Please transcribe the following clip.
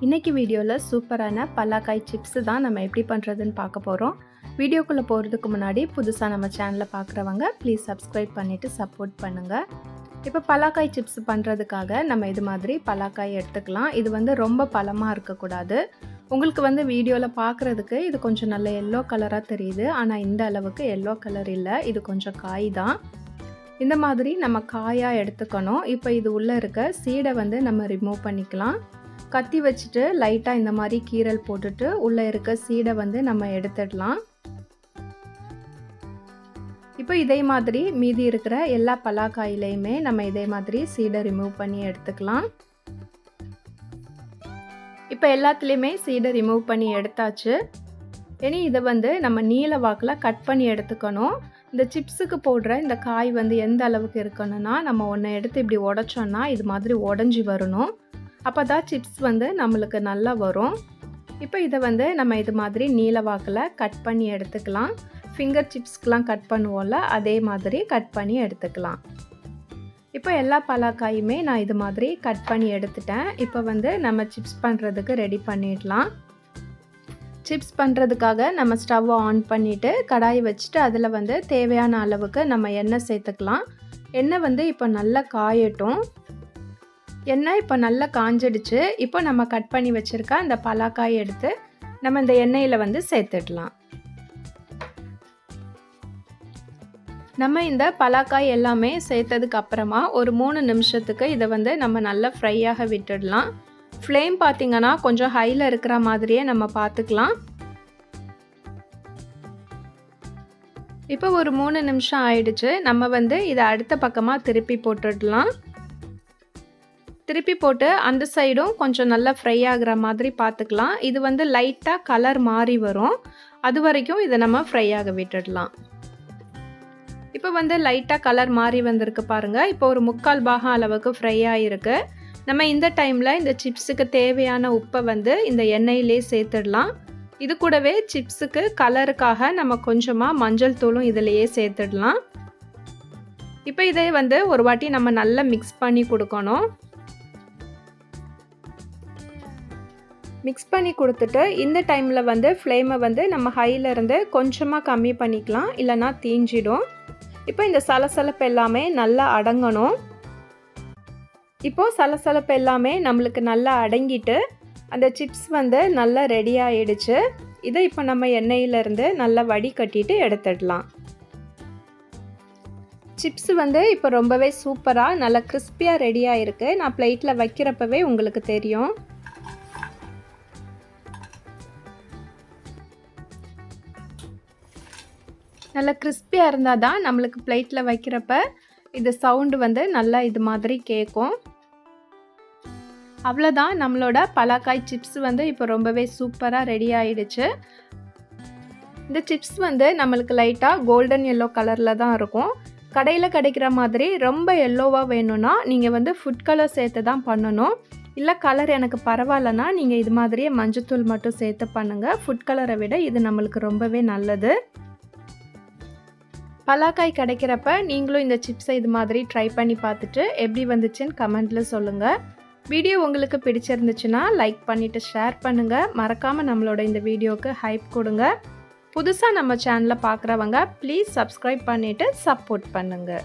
இன்னைக்கு வீடியோவில் சூப்பரான பலாக்காய் சிப்ஸ் தான் நம்ம எப்படி பண்ணுறதுன்னு பார்க்க போகிறோம். வீடியோக்குள்ளே போகிறதுக்கு முன்னாடி புதுசாக நம்ம சேனலை பார்க்குறவங்க ப்ளீஸ் சப்ஸ்கிரைப் பண்ணிவிட்டு சப்போர்ட் பண்ணுங்கள். இப்போ பலாக்காய் சிப்ஸ் பண்ணுறதுக்காக நம்ம இது மாதிரி பலாக்காய் எடுத்துக்கலாம். இது வந்து ரொம்ப பழமாக இருக்கக்கூடாது. உங்களுக்கு வீடியோவில் பார்க்குறதுக்கு இது கொஞ்சம் நல்ல எல்லோ கலராக தெரியுது, ஆனால் இந்த அளவுக்கு எல்லோ கலர் இல்லை, இது கொஞ்சம் காய் தான். இந்த மாதிரி நம்ம காயாக எடுத்துக்கணும். இப்போ இது உள்ளே இருக்க சீடை நம்ம ரிமூவ் பண்ணிக்கலாம். கத்தி வச்சுட்டு லைட்டாக இந்த மாதிரி கீறல் போட்டுட்டு உள்ளே இருக்க சீடை நம்ம எடுத்துடலாம். இப்போ இதே மாதிரி மீதி இருக்கிற எல்லா பலாக்காயிலையுமே நம்ம இதே மாதிரி சீடை ரிமூவ் பண்ணி எடுத்துக்கலாம். இப்போ எல்லாத்துலேயுமே சீடை ரிமூவ் பண்ணி எடுத்தாச்சு. இனி இதை நம்ம நீல வாக்கில் கட் பண்ணி எடுத்துக்கணும். இந்த சிப்ஸுக்கு போடுற இந்த காய் எந்த அளவுக்கு இருக்கணும்னா, நம்ம ஒன்றை எடுத்து இப்படி உடைச்சோன்னா இது மாதிரி உடஞ்சி வரணும். அப்போ தான் சிப்ஸ் நம்மளுக்கு நல்லா வரும். இப்போ இதை நம்ம இது மாதிரி நீல வாக்கில் கட் பண்ணி எடுத்துக்கலாம். ஃபிங்கர் சிப்ஸ்க்கெலாம் கட் பண்ணுவோம்ல, அதே மாதிரி கட் பண்ணி எடுத்துக்கலாம். இப்போ எல்லா பலாக்காயுமே நான் இது மாதிரி கட் பண்ணி எடுத்துட்டேன். இப்போ நம்ம சிப்ஸ் பண்ணுறதுக்கு ரெடி பண்ணிடலாம். சிப்ஸ் பண்ணுறதுக்காக நம்ம ஸ்டவ்வை ஆன் பண்ணிவிட்டு கடாயை வச்சுட்டு அதில் தேவையான அளவுக்கு நம்ம எண்ணெய் சேர்த்துக்கலாம். எண்ணெய் இப்போ நல்லா காயட்டும். எண்ணெய் இப்போ நல்லா காஞ்சிடுச்சு. இப்போ நம்ம கட் பண்ணி வச்சுருக்க அந்த பலாக்காய் எடுத்து நம்ம இந்த எண்ணெயில் சேர்த்துடலாம். நம்ம இந்த பலாக்காய் எல்லாமே சேர்த்ததுக்கு அப்புறமா ஒரு 3 நிமிஷத்துக்கு இதை நம்ம நல்லா ஃப்ரையாக விட்டுடலாம். ஃப்ளேம் பார்த்திங்கன்னா கொஞ்சம் ஹையில் இருக்கிற மாதிரியே நம்ம பார்த்துக்கலாம். இப்போ ஒரு 3 நிமிஷம் ஆயிடுச்சு. நம்ம இதை அடுத்த பக்கமாக திருப்பி போட்டுடலாம். திருப்பி போட்டு அந்த சைடும் கொஞ்சம் நல்லா ஃப்ரை ஆகிற மாதிரி பார்த்துக்கலாம். இது லைட்டாக கலர் மாறி வரும், அது வரைக்கும் இதை நம்ம ஃப்ரை ஆக விட்டுடலாம். இப்போ லைட்டாக கலர் மாறி வந்திருக்கு பாருங்கள். இப்போ ஒரு 3/4 பாகம் அளவுக்கு ஃப்ரை ஆகிருக்கு. நம்ம இந்த டைமில் இந்த சிப்ஸுக்கு தேவையான உப்பை இந்த எண்ணெயிலே சேர்த்துடலாம். இது கூடவே சிப்ஸுக்கு கலருக்காக நம்ம கொஞ்சமாக மஞ்சள் தூளும் இதிலையே சேர்த்துடலாம். இப்போ இதை ஒரு வாட்டி நம்ம நல்லா மிக்ஸ் பண்ணி கொடுக்கணும். மிக்ஸ் பண்ணி கொடுத்துட்டு இந்த டைமில் ஃப்ளேமை நம்ம ஹையிலேருந்து கொஞ்சமாக கம்மி பண்ணிக்கலாம், இல்லைனா தீஞ்சிடும். இப்போ இந்த சலசலப்பு எல்லாமே நல்லா அடங்கணும். இப்போது சலசலப்பு எல்லாமே நம்மளுக்கு நல்லா அடங்கிட்டு அந்த சிப்ஸ் நல்லா ரெடி ஆகிடுச்சு. இதை இப்போ நம்ம எண்ணெயிலேருந்து நல்லா வடிகட்டிட்டு எடுத்துடலாம். சிப்ஸ் இப்போ ரொம்பவே சூப்பராக நல்லா கிறிஸ்பியாக ரெடி ஆகிருக்கு. நான் பிளேட்டில் வைக்கிறப்பவே உங்களுக்கு தெரியும். நல்லா கிறிஸ்பியாக இருந்தால் தான் நம்மளுக்கு பிளேட்டில் வைக்கிறப்ப இது சவுண்டு நல்லா இது மாதிரி கேட்கும். அவ்வளோதான், நம்மளோட பலாக்காய் சிப்ஸ் இப்போ ரொம்பவே சூப்பராக ரெடி ஆகிடுச்சு. இந்த சிப்ஸ் நம்மளுக்கு லைட்டாக கோல்டன் எல்லோ கலரில் தான் இருக்கும். கடையில் கிடைக்கிற மாதிரி ரொம்ப எல்லோவாக வேணும்னா நீங்கள் ஃபுட் கலர் சேர்த்து தான் பண்ணணும். இல்லை கலர் எனக்கு பரவாயில்லனா நீங்கள் இது மாதிரியே மஞ்சத்தூள் மட்டும் சேர்த்து பண்ணுங்கள். ஃபுட் கலரை விட இது நம்மளுக்கு ரொம்பவே நல்லது. பலாக்காய் கிடைக்கிறப்ப நீங்களும் இந்த சிப்ஸை இது மாதிரி ட்ரை பண்ணி பார்த்துட்டு எப்படி வந்துச்சுன்னு கமெண்ட்டில் சொல்லுங்கள். வீடியோ உங்களுக்கு பிடிச்சிருந்துச்சுன்னா லைக் பண்ணிவிட்டு ஷேர் பண்ணுங்கள். மறக்காமல் நம்மளோட இந்த வீடியோவுக்கு ஹைப் கொடுங்க. புதுசாக நம்ம சேனலை பார்க்குறவங்க ப்ளீஸ் சப்ஸ்கிரைப் பண்ணிவிட்டு சப்போர்ட் பண்ணுங்கள்.